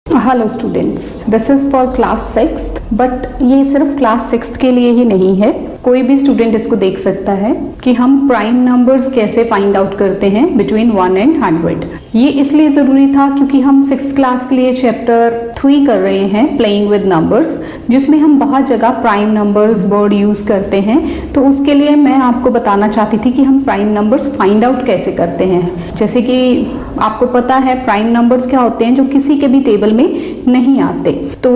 Hello students, this is for class 6th, but ये सिर्फ class 6th के लिए ही नहीं है। कोई भी स्टूडेंट इसको देख सकता है कि हम प्राइम नंबर्स कैसे फाइंड आउट करते हैं बिटवीन 1 and 100। ये इसलिए ज़रूरी था क्योंकि हम 6th क्लास के लिए चैप्टर 3 कर रहे हैं, प्लेइंग विद नंबर्स, जिसमें हम बहुत जगह प्राइम नंबर्स वर्ड यूज़ करते हैं। तो उसके लिए मैं आपको बताना चाहती थी कि हम प्राइम नंबर्स फाइंड आउट कैसे करते हैं। जैसे कि आपको पता है प्राइम नंबर्स क्या होते हैं, जो किसी के भी टेबल में नहीं आते, तो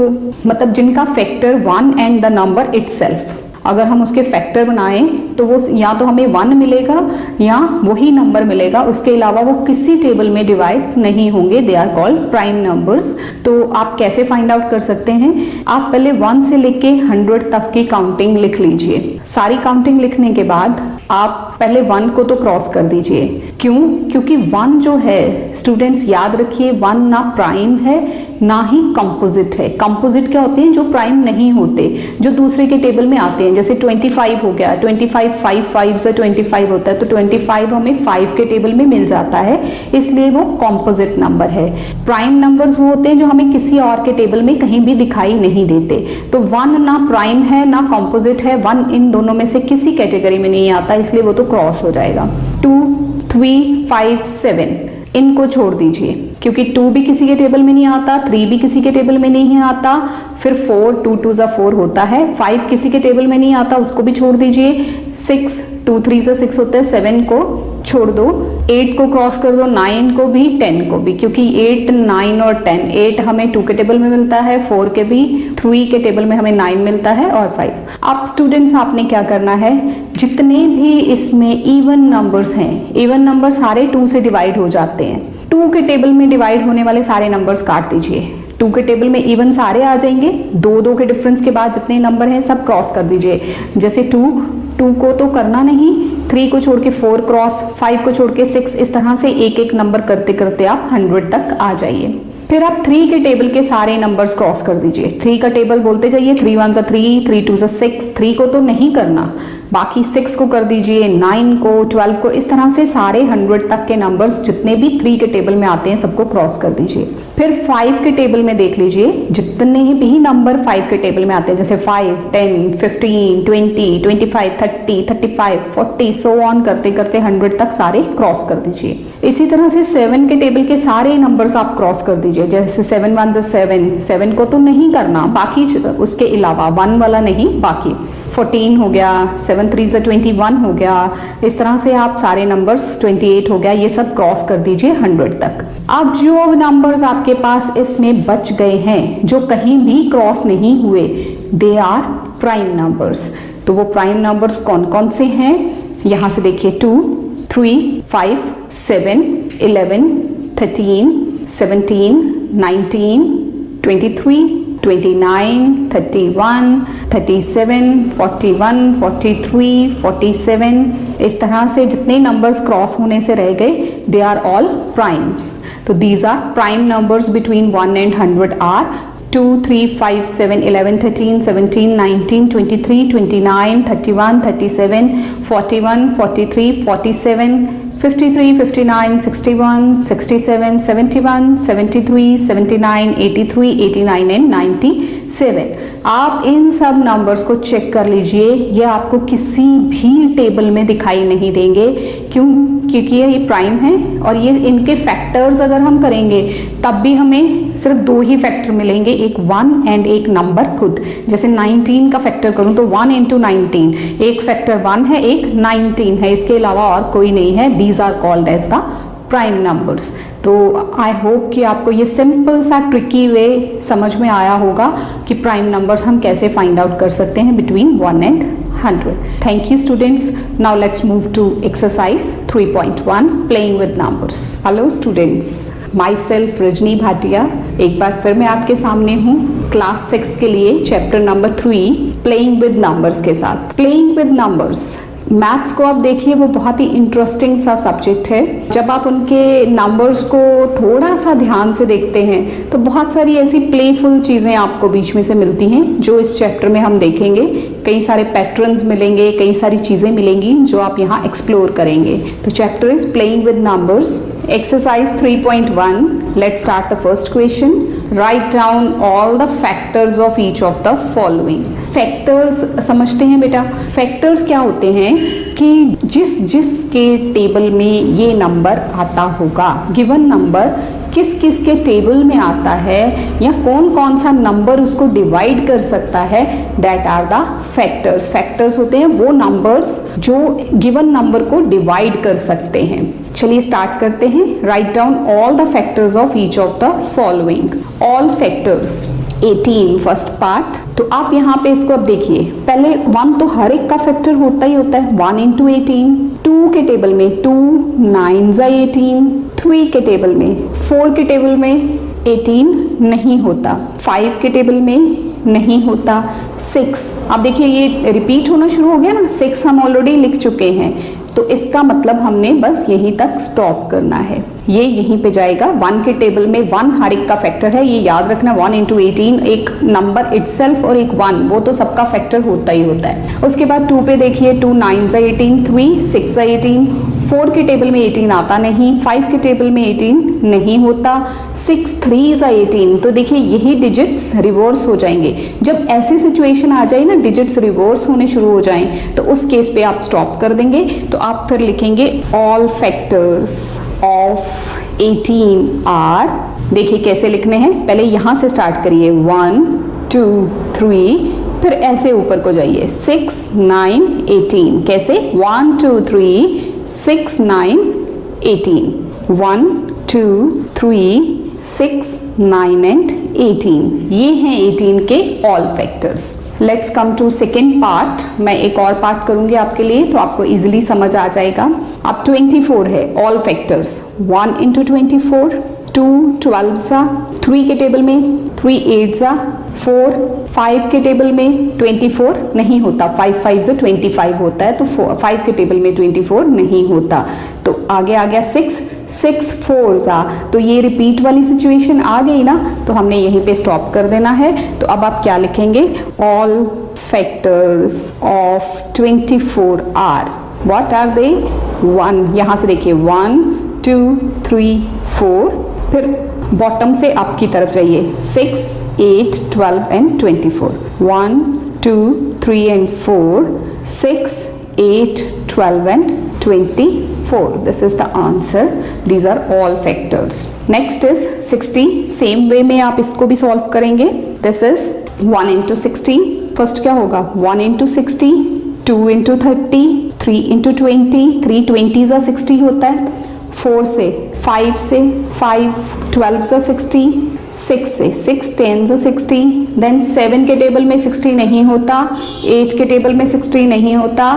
मतलब जिनका factor 1 and the number itself, अगर हम उसके फैक्टर बनाएं तो वो या तो हमें 1 मिलेगा या वही नंबर मिलेगा, उसके अलावा वो किसी टेबल में डिवाइड नहीं होंगे। They are called prime numbers. तो आप कैसे फाइंड आउट कर सकते हैं? आप पहले 1 से लेके 100 तक की काउंटिंग लिख लीजिए। सारी काउंटिंग लिखने के बाद आप पहले 1 को तो क्रॉस कर दीजिए। क्यों? क्योंकि 1 जो है स्टूडेंट्स याद रखिए, 1 ना प्राइम है ना ही कंपोजिट है। कंपोजिट क्या होते हैं? जो प्राइम नहीं होते, जो दूसरे के टेबल में आते हैं। जैसे 25 हो गया, 25 5 से 25 होता है, तो 25 हमें 5 के टेबल में मिल जाता है, इसलिए वो कंपोजिट नंबर है। प्राइम नंबर्स वो होते हैं जो हमें किसी और के टेबल में कहीं भी दिखाई नहीं देते। तो 1 ना प्राइम है ना कंपोजिट है, 1 इन दोनों में से किसी कैटेगरी में नहीं आता, इसलिए वो तो क्रॉस हो जाएगा। 2 3 5 7 इनको छोड़ दीजिए, क्योंकि 2 भी किसी के टेबल में नहीं आता, 3 भी किसी के टेबल में नहीं आता, फिर 4 2 2 4 होता है, 5 किसी के टेबल में नहीं आता, उसको भी छोड़ दीजिए। 6 2 3 6 होता है, 7 को छोड़ दो, 8 को क्रॉस कर दो, 9 को भी, 10 को भी, क्योंकि 8 9 और 10, 8 हमें 2 के टेबल में मिलता है, 4 के भी, 3 के टेबल में हमें 9 मिलता है और 5। अब स्टूडेंट्स आपने क्या करना है, जितने भी इसमें इवन नंबर्स हैं, इवन नंबर सारे 2 से डिवाइड हो जाते हैं। 2 के टेबल में डिवाइड होने वाले सारे नंबर्स काट दीजिए। 2 के टेबल में इवन सारे आ जाएंगे, 2 के डिफरेंस के बाद जितने नंबर हैं सब क्रॉस कर दीजिए। जैसे 2 को तो करना नहीं, 3 को छोड़ के 4 क्रॉस, 5 को छोड़ के 6, इस तरह से एक एक नंबर करते करते आप 100 तक आ जाइए। फिर आप 3 के टेबल के सारे नंबर्स क्रॉस कर दीजिए। 3 का टेबल बोलते जाइए, 3 1 3, 3 2 6, 3 को तो नहीं करना, बाकी 6 को कर दीजिए, 9 को, 12 को, इस तरह से सारे 100 तक के नंबर्स जितने भी 3 के टेबल में आते हैं सबको क्रॉस कर दीजिए। फिर 5 के टेबल में देख लीजिए, जितने भी नंबर 5 के टेबल में आते हैं, जैसे 5 10 15 20 25 30 35 40 सो ऑन करते करते 100 तक सारे क्रॉस कर दीजिए। इसी तरह से 7 के टेबल के सारे नंबर्स आप क्रॉस कर दीजिए। जैसे 7 1 7, 7 को तो नहीं करना, बाकी उसके अलावा 1 वाला नहीं, बाकी 14 हो गया, 7 3 21 हो गया, इस तरह से आप सारे नंबर्स, 28 हो गया, ये सब क्रॉस कर दीजिए 100 तक। अब जो नंबर्स आपके पास इसमें बच गए हैं, जो कहीं भी क्रॉस नहीं हुए, दे आर प्राइम नंबर्स। तो वो प्राइम नंबर्स कौन कौन से हैं, यहाँ से देखिए 2 3 5 7 11 13 17 19 23 29 31 37 41 43 47, इस तरह से जितने नंबर्स क्रॉस होने से रह गए, दे आर ऑल प्राइम्स। तो these are prime numbers between 1 and 100 are 2 3 5 7 11 13 17 19 23 29 31 37 41 43 47 53 59 61 67 71 73 79 83 89 and 97। आप इन सब नंबर्स को चेक कर लीजिए, ये आपको किसी भी टेबल में दिखाई नहीं देंगे। क्यों? क्योंकि ये प्राइम है और ये इनके फैक्टर्स अगर हम करेंगे तब भी हमें सिर्फ 2 ही फैक्टर मिलेंगे, एक 1 एंड एक नंबर खुद। जैसे 19 का फैक्टर करूं तो 1 into 19, एक फैक्टर 1 है, एक 19 है, इसके अलावा और कोई नहीं है। These are called as the prime numbers. तो आई होप कि आपको ये सिंपल सा ट्रिकी वे समझ में आया होगा कि प्राइम नंबर्स हम कैसे फाइंड आउट कर सकते हैं between 1 and 100। Thank you students. Now let's move to exercise 3.1, playing with numbers. Hello students, myself Rajni Bhatia एक बार फिर मैं आपके सामने हूँ क्लास 6 के लिए chapter number 3, playing with numbers के साथ। प्लेइंग विद नंबर्स, मैथ्स को आप देखिए, वो बहुत ही इंटरेस्टिंग सा सब्जेक्ट है। जब आप उनके नंबर्स को थोड़ा सा ध्यान से देखते हैं तो बहुत सारी ऐसी प्लेफुल चीज़ें आपको बीच में से मिलती हैं जो इस चैप्टर में हम देखेंगे। कई सारे पैटर्न्स मिलेंगे, कई सारी चीज़ें मिलेंगी जो आप यहाँ एक्सप्लोर करेंगे। तो chapter is playing with numbers, exercise 3.1। Let's start the first question. Write down all the factors of each of the following. Factors समझते हैं बेटा। फैक्टर्स क्या होते हैं कि जिस जिस के टेबल में ये नंबर आता होगा, गिवन नंबर किस किस के टेबल में आता है या कौन कौन सा नंबर उसको डिवाइड कर सकता है, that are the factors. Factors होते हैं वो नंबर्स जो गिवन नंबर को डिवाइड कर सकते हैं। चलिए स्टार्ट करते हैं। Write down all the factors of each of the following. All factors 18 first part. तो आप यहाँ पे इसको अब देखिए, पहले 1 तो हर एक का फैक्टर होता ही होता है, 1 इंटू 18। 2 के टेबल में 2, 9 ज़ा 18। 3 के टेबल में, 4 के टेबल में 18 नहीं होता, 5 के टेबल में नहीं होता, 6। अब देखिए ये रिपीट होना शुरू हो गया ना, 6 हम ऑलरेडी लिख चुके हैं, तो इसका मतलब हमने बस यहीं तक स्टॉप करना है, ये यहीं पे जाएगा। 1 के टेबल में 1 हर एक का फैक्टर है, ये याद रखना। 1 इंटू 18 एक नंबर इटसेल्फ और एक 1, वो तो सबका फैक्टर होता ही होता है। उसके बाद 2 पे देखिए, 2 9 ज़ा 18, 3 6 ज़ा 18। 4 के टेबल में 18 आता नहीं, 5 के टेबल में 18 नहीं होता, 6 3 ज़ा 18। तो देखिए यही डिजिट्स रिवर्स हो जाएंगे। जब ऐसी सिचुएशन आ जाए ना, डिजिट्स रिवर्स होने शुरू हो जाएं, तो उस केस पे आप स्टॉप कर देंगे। तो आप फिर लिखेंगे ऑल फैक्टर्स ऑफ 18 आर। देखिए कैसे लिखने हैं, पहले यहां से स्टार्ट करिए, 1 2 3, फिर ऐसे ऊपर को जाइए, 6 9 18। कैसे, 1 2 3 6 9 18, 1 2 3 6 9 एंड 18। ये हैं 18 के all factors. Let's come to second part. मैं एक और पार्ट करूंगी आपके लिए, तो आपको इजीली समझ आ जाएगा। अब 24 है ऑल फैक्टर्स। 1 इंटू 24, 2 12 ज़ा, 3 के टेबल में 3 8 ज़ा 4, 5 के टेबल में 24 नहीं होता, 5 5 ज़ा 25 होता है, तो 5 के टेबल में 24 नहीं होता। तो आगे आ गया 6 6 4 ज़ा, तो ये रिपीट वाली सिचुएशन आ गई ना, तो हमने यहीं पे स्टॉप कर देना है। तो अब आप क्या लिखेंगे, all factors of 24 are. What are they, 1, यहाँ से देखिए 1 2 3 4, फिर बॉटम से अप की तरफ जाइए, 6 8 12 and 24, 1 2 3 and 4, 6 8 12 and 24. This is the answer. These are all factors. Next is 60. Same way में आप इसको भी solve करेंगे. This is 1 into 60. First क्या होगा, 1 into 60, 2 into 30, 3 into 20. 3 20 ज़ा 60 होता है। 4 से 5 से 5 12 ज़ा 60, 6 से 6 10 ज़ा 60। देन 7 के टेबल में 60 नहीं होता, 8 के टेबल में 60 नहीं होता,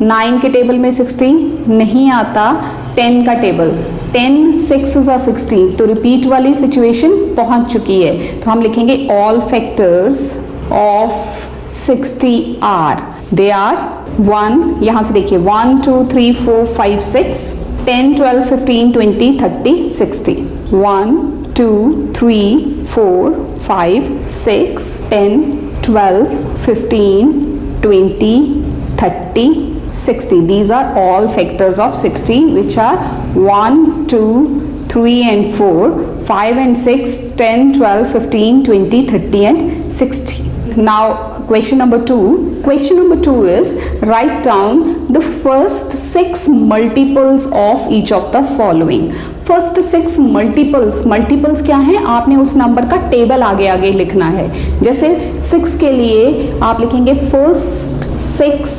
9 के टेबल में 60 नहीं आता, 10 का टेबल 10 6 ज़ा 60। तो रिपीट वाली सिचुएशन पहुंच चुकी है, तो हम लिखेंगे all factors of 60 are. They are 1, यहाँ से देखिए 1 2 3 4 5 6 10 12 15 20 30 60, 1 2 3 4 5 6 10 12 15 20 30 60. These are all factors of 60, which are 1 2 3 and 4, 5 and 6 10 12 15 20 30 and 60. Now question number 2. Question number 2 is write down the first 6 multiples of each of the following. First 6 multiples क्या है, आपने उस number का table आगे आगे लिखना है। जैसे 6 के लिए आप लिखेंगे फर्स्ट 6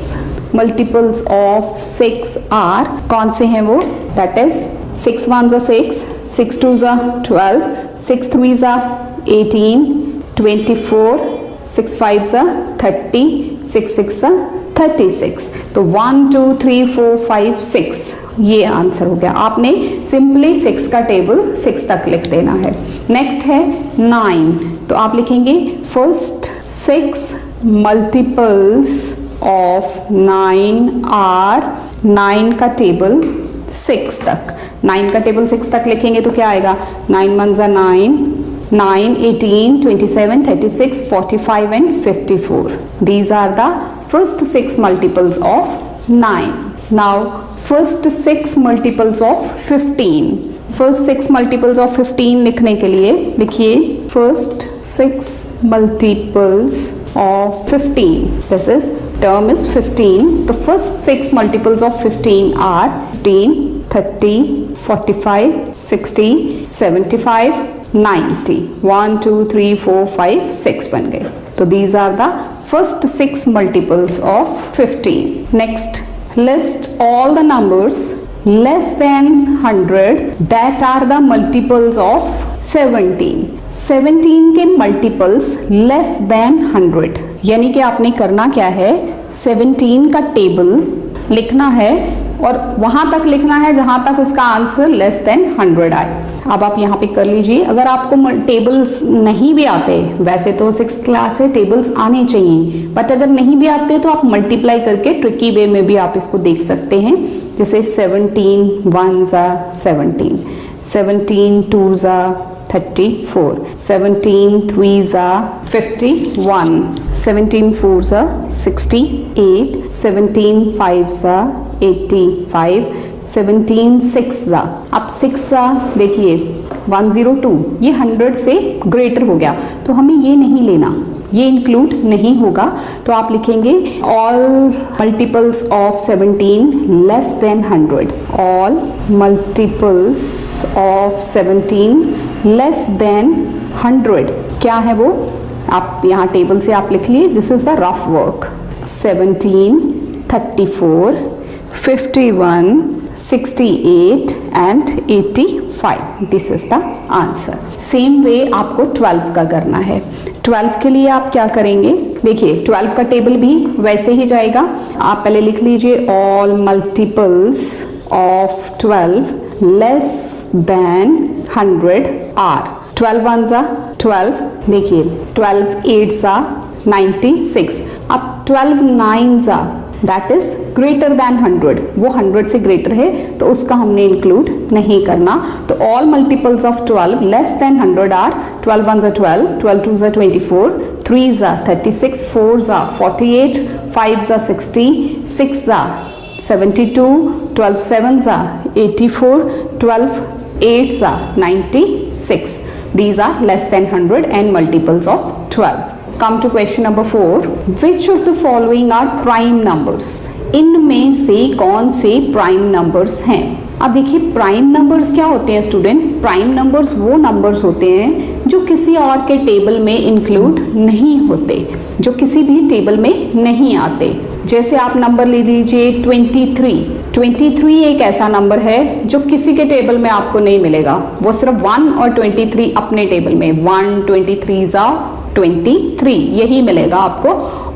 मल्टीपल्स ऑफ 6 आर। कौन से हैं वो, दैट इज 6 1 ज़ा 6, 6 2 ज़ा 12, 6 3 ज़ा 18, 24, 6 5 ज़ा 30, 6 6 ज़ा 36। तो 1 2 3 4 5 6 ये आंसर हो गया। आपने सिंपली 6 का टेबल 6 तक लिख देना है। नेक्स्ट है 9, तो आप लिखेंगे फर्स्ट 6 मल्टीपल्स ऑफ 9 आर। 9 का टेबल 6 तक, 9 का टेबल 6 तक लिखेंगे तो क्या आएगा, 9 1 ज़ा 9, 9 18 27 36 45 and 54. These are the first 6 multiples of 9. Now first 6 multiples of 15। First 6 multiples of 15 लिखने के लिए लिखिए first 6 multiples of 15. This is term is 15. The first 6 multiples of 15 are 15, 30, 45, 60, 75, 90. 1, 2, 3, 4, 5, 6 बन गए. तो these are the first 6 multiples of 15. Next, list all the numbers less than 100 that are the multiples of 17. 17 के multiples less than 100, यानी कि आपने करना क्या है, 17 का टेबल लिखना है और वहां तक लिखना है जहां तक उसका आंसर लेस देन 100 आए. अब आप यहाँ पे कर लीजिए. अगर आपको टेबल्स नहीं भी आते, वैसे तो 6th क्लास है, टेबल्स आने चाहिए, बट अगर नहीं भी आते तो आप मल्टीप्लाई करके ट्रिकी वे में भी आप इसको देख सकते हैं. जैसे 17 1s are 17, 17 2s are 34, 17 3s are 51, 17 4s are 68, 17 5s are 85, 17 6s are, अब 6 देखिए 102, ये 100 से ग्रेटर हो गया तो हमें ये नहीं लेना, ये इंक्लूड नहीं होगा. तो आप लिखेंगे all multiples of 17 less than 100. All multiples of 17 less than 100 क्या है वो, आप यहाँ टेबल से आप लिख लिए. This is the rough work. 17, 34, 51, 68 and 85. This is the answer. Same way आपको 12 का करना है. 12 के लिए आप क्या करेंगे, देखिए 12 का टेबल भी वैसे ही जाएगा. आप पहले लिख लीजिए all multiples of 12 less than 100 are. 12 1s are 12, देखिए 12 8s are 96. अब 12 9s are that is greater than 100, वो 100 से ग्रेटर है तो उसका हमने इंक्लूड नहीं करना. तो all multiples of 12 less than 100 are 12 1s are 12, 12 2s are 24, 3s are 36, 4s are 48, 5s are 60, 6s are 72, 12 7s are 84, 12 8s are 96. These are less than 100 and multiples of 12. Come to question number 4. Which of the following are prime numbers? इनमें से कौन से prime numbers हैं? अब देखिए prime numbers क्या होते हैं स्टूडेंट्स. प्राइम नंबर्स वो नंबर्स होते हैं जो किसी और के टेबल में इंक्लूड नहीं होते, जो किसी भी टेबल में नहीं आते. जैसे आप नंबर ले लीजिए 23. 23 एक ऐसा नंबर है जो किसी के टेबल में आपको नहीं मिलेगा, वो सिर्फ 1 और 23 अपने टेबल में 1 23s are 23 यही मिलेगा आपको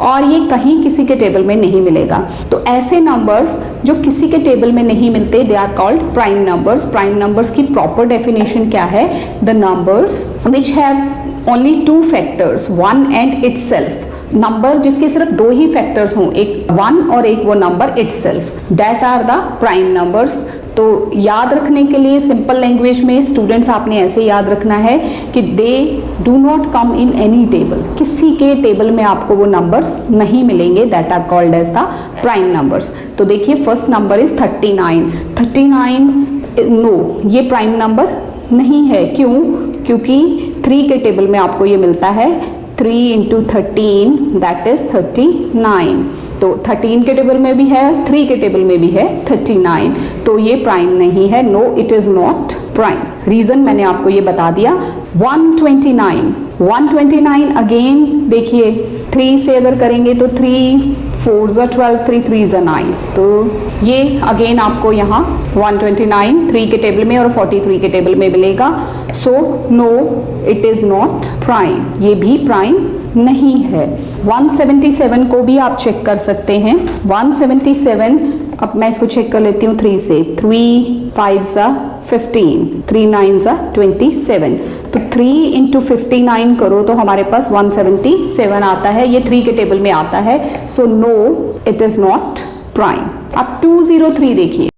और ये कहीं किसी के टेबल में नहीं मिलेगा. तो ऐसे नंबर्स जो किसी के टेबल में नहीं मिलते they are called prime numbers. Prime numbers की प्रॉपर डेफिनेशन क्या है, the numbers which have only 2 factors 1 and itself. Number जिसके सिर्फ 2 ही फैक्टर्स हों, एक 1 और एक वो number itself, that are the prime numbers. तो याद रखने के लिए सिंपल लैंग्वेज में स्टूडेंट्स आपने ऐसे याद रखना है कि they do not come in any table, किसी के टेबल में आपको वो नंबर्स नहीं मिलेंगे, that are called as the prime numbers. तो देखिए फर्स्ट नंबर इज 39. 39 नो, ये प्राइम नंबर नहीं है. क्यों? क्योंकि 3 के टेबल में आपको ये मिलता है 3 into 13 दैट इज 39. तो 13 के टेबल में भी है, 3 के टेबल में भी है 39. तो ये प्राइम नहीं है. No, it is not prime. Reason मैंने आपको ये बता दिया. 129 अगेन देखिए 3 से अगर करेंगे तो 3 4s are 12, 3 3s are 9. तो ये अगेन आपको यहाँ 129 3 के टेबल में और 43 के टेबल में मिलेगा. So no, it is not prime, ये भी प्राइम नहीं है. 177 को भी आप चेक कर सकते हैं. 177, अब मैं इसको चेक कर लेती हूँ 3 से. 3 5s are 15, 3 9s are 27. तो 3 into 59 करो तो हमारे पास 177 आता है. ये 3 के टेबल में आता है. So no, it is not prime. अब 203 देखिए.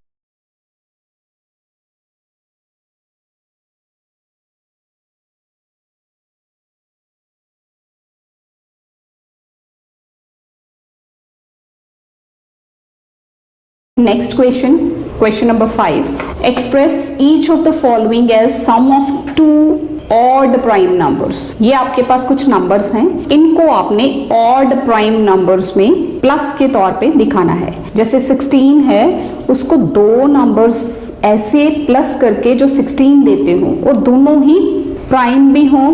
Next question, question number 5, express each of the following as sum of two odd prime numbers. ये आपके पास कुछ नंबर्स हैं, इनको आपने ऑड प्राइम नंबर्स में प्लस के तौर पे दिखाना है। जैसे 16 है, उसको दो नंबर्स ऐसे प्लस करके जो 16 देते हो और दोनों ही प्राइम भी हो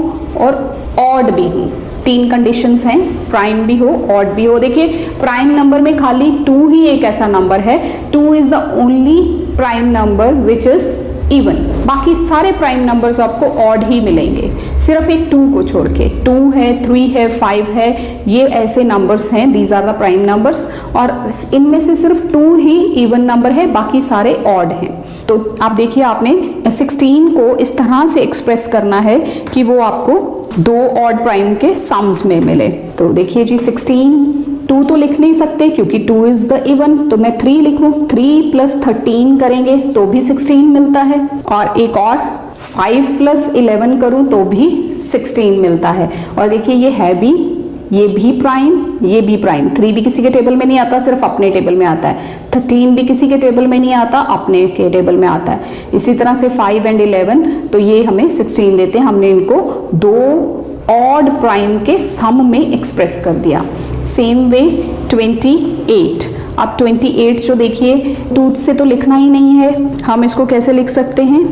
और ऑड भी हो। तीन कंडीशंस हैं, प्राइम भी हो ऑड भी हो। देखिए प्राइम नंबर में खाली 2 ही एक ऐसा नंबर है, 2 is the only prime number which is even. बाकी सारे प्राइम नंबर्स आपको ऑड ही मिलेंगे, सिर्फ एक 2 को छोड़ के। 2 है, 3 है, 5 है, ये ऐसे नंबर्स हैं, these are the prime numbers, और इनमें से सिर्फ 2 ही इवन नंबर है, बाकी सारे ऑड हैं। तो आप देखिए आपने 16 को इस तरह से एक्सप्रेस करना है कि वो आपको दो ऑड प्राइम के सम्स में मिले। तो देखिए जी 16, 2 तो लिख नहीं सकते क्योंकि 2 इज द इवन, तो मैं 3 लिखूं, 3 + 13 करेंगे तो भी 16 मिलता है, और एक और 5 + 11 करूं तो भी 16 मिलता है। और देखिए ये है भी, ये भी प्राइम, ये भी प्राइम। 3 भी किसी के टेबल में नहीं आता, सिर्फ अपने टेबल में आता है। 13 भी किसी के टेबल में नहीं आता, अपने के टेबल में आता है। इसी तरह से 5 और 11, तो ये हमें 16 देते हैं। हमने इनको दो ऑड प्राइम के सम में एक्सप्रेस कर दिया। सेम वे 28, अब 28 जो देखिए 2 से तो लिखना ही नहीं है, हम इसको कैसे लिख सकते हैं?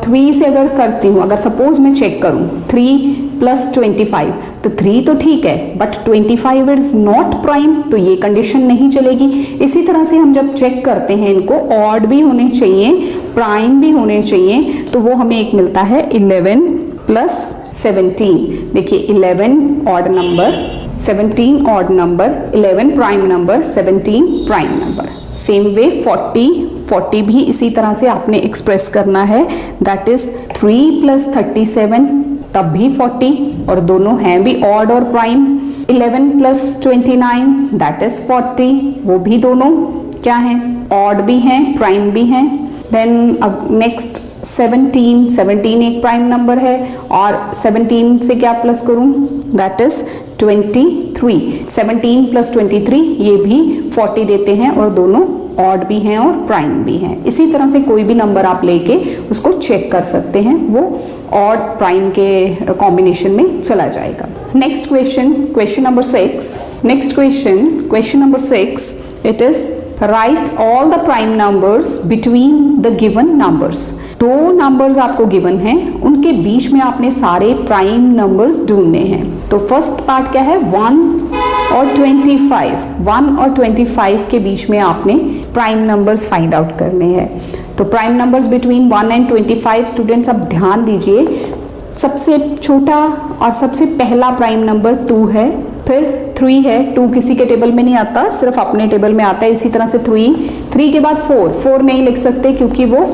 3 से अगर करती हूँ, अगर सपोज मैं चेक करूँ 3 + 25, तो 3 तो ठीक है, बट 25 इज नॉट प्राइम, तो ये कंडीशन नहीं चलेगी। इसी तरह से हम जब चेक करते हैं इनको, ऑड भी होने चाहिए, प्राइम भी होने चाहिए, तो वो हमें एक मिलता है 11 + 17। देखिए 11 odd number, 17 odd number, 11 prime number, 17 prime number. Same way 40 भी इसी तरह से आपने एक्सप्रेस करना है, दैट इज 3 + 37, तब भी 40, और दोनों हैं भी ऑड और प्राइम। 11 + 29, दैट इज 40, वो भी दोनों क्या हैं? ऑड भी हैं, प्राइम भी हैं। देन नेक्स्ट 17 एक प्राइम नंबर है, और 17 से क्या प्लस करूं? That is 23। 17 + 23 ये भी 40 देते हैं, और दोनों ऑड भी हैं और प्राइम भी हैं। इसी तरह से कोई भी नंबर आप लेके उसको चेक कर सकते हैं, वो ऑड प्राइम के कॉम्बिनेशन में चला जाएगा। Next question, question number 6। Next question number 6, it is right all the prime numbers between the given numbers. दो नंबर्स आपको गिवन हैं, उनके बीच में आपने सारे प्राइम नंबर्स ढूंढने हैं। तो फर्स्ट पार्ट क्या है? 1 और 25। 1 और 25 के बीच में आपने प्राइम नंबर्स फाइंड आउट करने हैं। तो प्राइम नंबर्स बिटवीन 1 और 25, स्टूडेंट्स अब ध्यान दीजिए, सबसे छोटा और सबसे पहला प्राइम नंबर 2 है, फिर 3 है। 2 किसी के टेबल में नहीं आता, सिर्फ अपने टेबल में आता है। इसी तरह से 3 के बाद 4 नहीं लिख सकते क्योंकि वो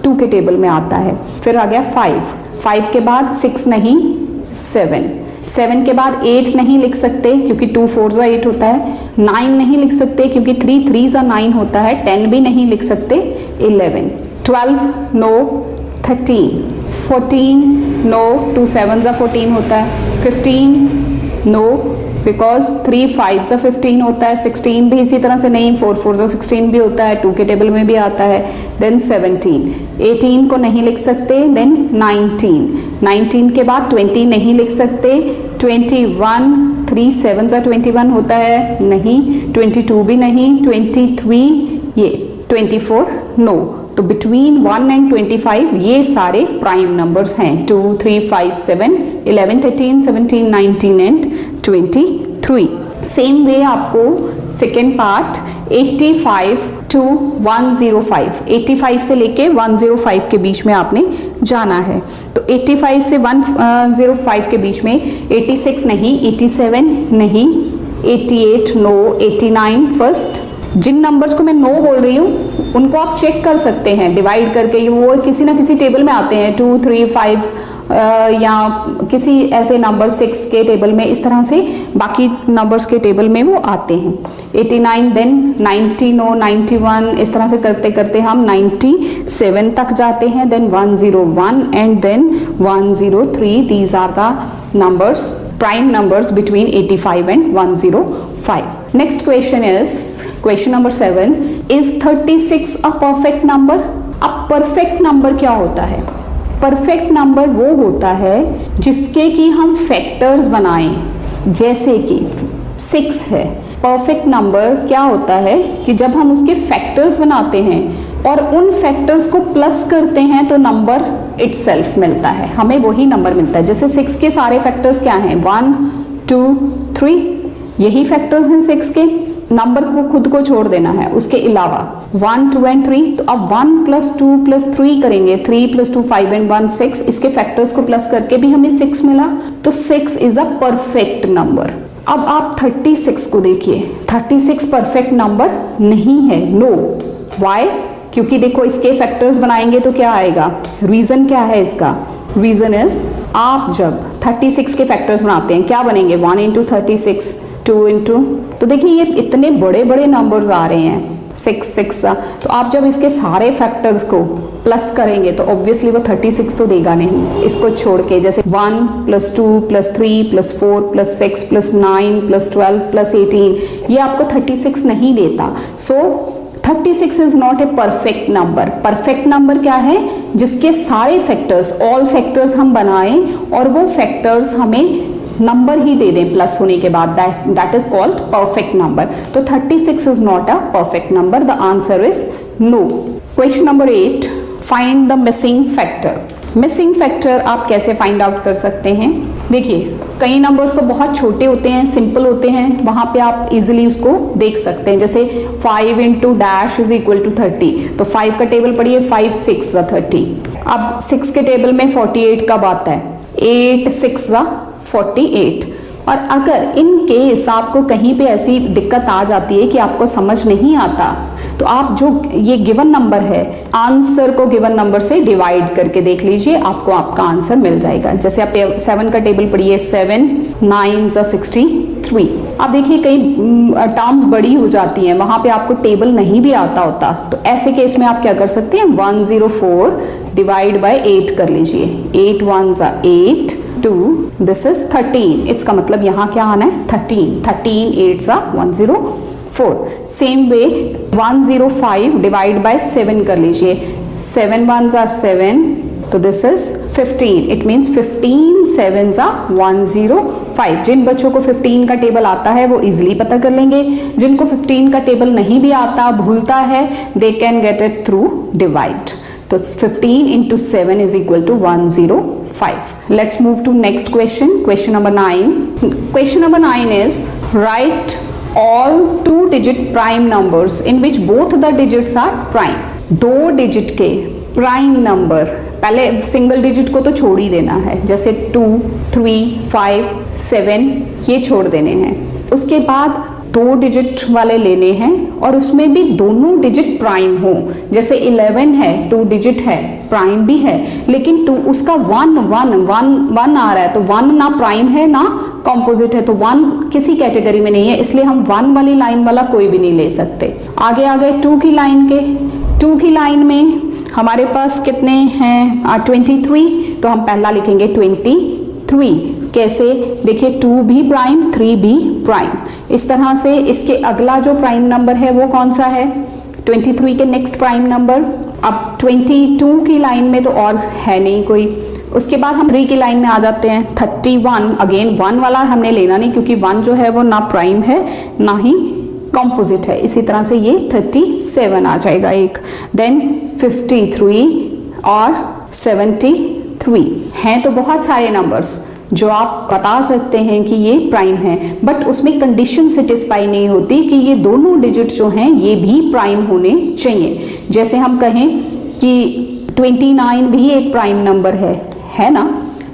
2 के टेबल में आता है। फिर आ गया 5 के बाद 6 नहीं, 7 के बाद 8 नहीं लिख सकते क्योंकि 2 4 8 होता है। 9 नहीं लिख सकते क्योंकि 3 3 9 होता है। 10 भी नहीं लिख सकते। 11, 12 नो, 13, 14 नो, 2 7 14 होता है। 15 नो, बिकॉज 3 5 15 होता है। 16 भी इसी तरह से नहीं, 4 4 16 भी होता है, 2 के टेबल में भी आता है। देन 17, 18 को नहीं लिख सकते। देन 19 के बाद 20 नहीं लिख सकते। 21, 3 7 21 होता है, नहीं। 22 भी नहीं। 23, ये 24 नो। तो बिटवीन 1 और 25 ये सारे प्राइम नंबर्स हैं। 2 3 5 7 11 13 17 19 एंड 23। सेम वे आपको सेकेंड पार्ट 85 to 105, 85 से लेके 105 के बीच में आपने जाना है। तो 85 से 105 के बीच में 86 नहीं, 87 नहीं, 88 नो, 89 फर्स्ट। जिन नंबर्स को मैं नो बोल रही हूँ उनको आप चेक कर सकते हैं डिवाइड करके, वो किसी ना किसी टेबल में आते हैं। 2 3 5 या किसी ऐसे नंबर 6 के टेबल में, इस तरह से बाकी नंबर्स के टेबल में वो आते हैं। 89, देन 90 नो, 91, इस तरह से करते करते हम 97 तक जाते हैं। Then 101 and then 103, these are the numbers prime numbers between 85 and 105. Next question is question number 7. Is 36 a perfect number? अब perfect number क्या होता है? परफेक्ट नंबर वो होता है जिसके कि हम फैक्टर्स बनाएं, जैसे कि 6 है। परफेक्ट नंबर क्या होता है कि जब हम उसके फैक्टर्स बनाते हैं और उन फैक्टर्स को प्लस करते हैं तो नंबर इटसेल्फ मिलता है, हमें वही नंबर मिलता है। जैसे 6 के सारे फैक्टर्स क्या हैं? 1 2 3, यही फैक्टर्स हैं 6 के। नंबर को खुद को छोड़ देना है, उसके अलावा 1 2 एंड 3। तो अब 1 + 2 + 3 करेंगे, 3 + 2 5 एंड 1 6। इसके फैक्टर्स को प्लस करके भी हमें 6 मिला, तो 6 इज अ परफेक्ट नंबर। अब आप 36 को देखिए, 36 परफेक्ट नंबर नहीं है, नो। व्हाई? क्योंकि देखो इसके फैक्टर्स बनाएंगे तो क्या आएगा? रीजन क्या है इसका? रीजन इज आप जब 36 के फैक्टर्स बनाते हैं क्या बनेंगे? 1 × 36, 2 × तो देखिए ये इतने बड़े बड़े नंबर्स आ रहे हैं, 6 6। तो आप जब इसके सारे फैक्टर्स को प्लस करेंगे तो ऑब्वियसली वो 36 तो देगा नहीं, इसको छोड़ के। जैसे 1 + 2 + 3 + 4 + 6 + 9 + 12 + 18, ये आपको 36 नहीं देता। सो 36 is not a perfect number. Perfect number क्या है? जिसके सारे फैक्टर्स, ऑल फैक्टर्स हम बनाएं और वो फैक्टर्स हमें नंबर ही दे दें प्लस होने के बाद, that is called perfect number. तो 36 is not a perfect number, the answer is no. Question number 8, find the missing factor. Missing factor आप कैसे फाइंड आउट कर सकते हैं? देखिए कई नंबर्स तो बहुत छोटे होते हैं, सिंपल होते हैं, वहां पे आप इजीली उसको देख सकते हैं। जैसे 5 × डैश इज इक्वल टू 30, तो 5 का टेबल पढ़िए, 5 6 30। अब 6 के टेबल में 48 कब आता है? 8 6 48। और अगर इन केस आपको कहीं पे ऐसी दिक्कत आ जाती है कि आपको समझ नहीं आता, तो आप जो ये गिवन नंबर है, आंसर को गिवन नंबर से डिवाइड करके देख लीजिए, आपको आपका आंसर मिल जाएगा। जैसे आप 7 का टेबल पढ़िए, 7 9 63। अब देखिए कई टर्म्स बड़ी हो जाती हैं, वहां पे आपको टेबल नहीं भी आता होता, तो ऐसे केस में आप क्या कर सकते हैं? 104 डिवाइड बाय 8 कर लीजिए। 8 1 8 2, दिस इज 13। इसका मतलब यहाँ क्या आना है? 13। 13 8 104। सेम वे 105 डिवाइड बाय 7 कर लीजिए। 7 1 7, तो दिस इज 15। It means 15 7 105। जिन बच्चों को 15 का टेबल आता है वो इजिली पता कर लेंगे, जिनको 15 का टेबल नहीं भी आता, भूलता है, they can get it through divide. तो 15 × 7 is equal to 105. Let's move to next question. Question number 9. Question number 9 is write all 2-digit prime numbers in which both the digits are prime. 2 digit के prime number, पहले single digit को तो छोड़ ही देना है, जैसे 2 3 5 7 ये छोड़ देने हैं। उसके बाद 2 डिजिट वाले लेने हैं और उसमें भी दोनों डिजिट प्राइम हो। जैसे 11 है, 2 डिजिट है, प्राइम भी है, लेकिन 2 उसका 1 आ रहा है, तो 1 ना प्राइम है ना कॉम्पोजिट है, तो 1 किसी कैटेगरी में नहीं है, इसलिए हम 1 वाली लाइन वाला कोई भी नहीं ले सकते। आगे आ गए 2 की लाइन के। 2 की लाइन में हमारे पास कितने हैं? 23, तो हम पहला लिखेंगे 23। कैसे? देखिए 2 भी प्राइम, 3 भी प्राइम। इस तरह से इसके अगला जो प्राइम नंबर है वो कौन सा है? 23 के नेक्स्ट प्राइम नंबर। अब 22 की लाइन में तो और है नहीं कोई। उसके बाद हम 3 की लाइन में आ जाते हैं, 31। अगेन 1 वाला हमने लेना नहीं, क्योंकि 1 जो है वो ना प्राइम है ना ही कॉम्पोजिट है। इसी तरह से ये 37 आ जाएगा एक। देन 53 और 73 हैं। तो बहुत सारे नंबर्स जो आप बता सकते हैं कि ये प्राइम है, बट उसमें कंडीशन सेटिस्फाई नहीं होती कि ये दोनों डिजिट जो हैं ये भी प्राइम होने चाहिए। जैसे हम कहें कि 29 भी एक प्राइम नंबर है ना,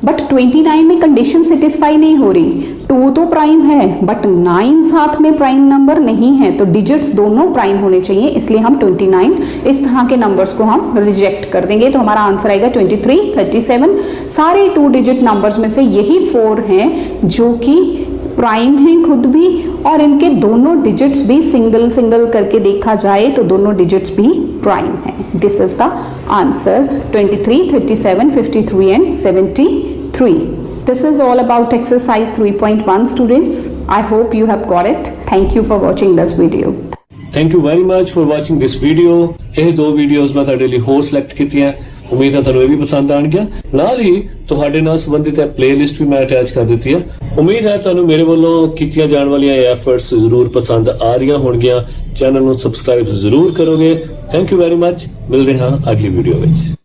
बट 29 में कंडीशन सेटिस्फाई नहीं हो रही। 2 तो प्राइम है बट 9 साथ में प्राइम नंबर नहीं है, तो डिजिट्स दोनों प्राइम होने चाहिए, इसलिए हम 29 इस तरह के नंबर्स को हम रिजेक्ट कर देंगे। तो हमारा आंसर आएगा 23, 37। सारे 2 डिजिट नंबर्स में से यही 4 हैं जो कि प्राइम हैं खुद भी, और इनके दोनों डिजिट्स भी सिंगल करके देखा जाए तो दोनों डिजिट्स भी प्राइम हैं। This is the answer 23, 37, 53 and 73। This is all about exercise 3.1 students. I hope you have got it. Thank you for watching this video. Thank you very much for watching this video. ਇਹ ਦੋ videos ਮੈਂ ਤੁਹਾਡੇ ਲਈ ਹੋਰ select ਕੀਤੀਆਂ, ਉਮੀਦ ਹੈ ਤੁਹਾਨੂੰ ਇਹ ਵੀ ਪਸੰਦ ਆਣਗੀਆਂ। ਨਾਲ ਹੀ ਤੁਹਾਡੇ ਨਾਲ ਸੰਬੰਧਿਤ ਹੈ ਪਲੇਲਿਸਟ ਵੀ ਮੈਂ ਅਟੈਚ ਕਰ ਦਿੱਤੀ ਹੈ। ਉਮੀਦ ਹੈ ਤੁਹਾਨੂੰ ਮੇਰੇ ਵੱਲੋਂ ਕੀਤੀਆਂ ਜਾਣ ਵਾਲੀਆਂ ਐਫਰਟਸ ਜ਼ਰੂਰ ਪਸੰਦ ਆ ਰਹੀਆਂ ਹੋਣਗੀਆਂ। ਚੈਨਲ ਨੂੰ ਸਬਸਕ੍ਰਾਈਬ ਜ਼ਰੂਰ ਕਰੋਗੇ। Thank you very much. ਮਿਲਦੇ ਹਾਂ ਅਗਲੀ ਵੀਡੀਓ ਵਿੱਚ।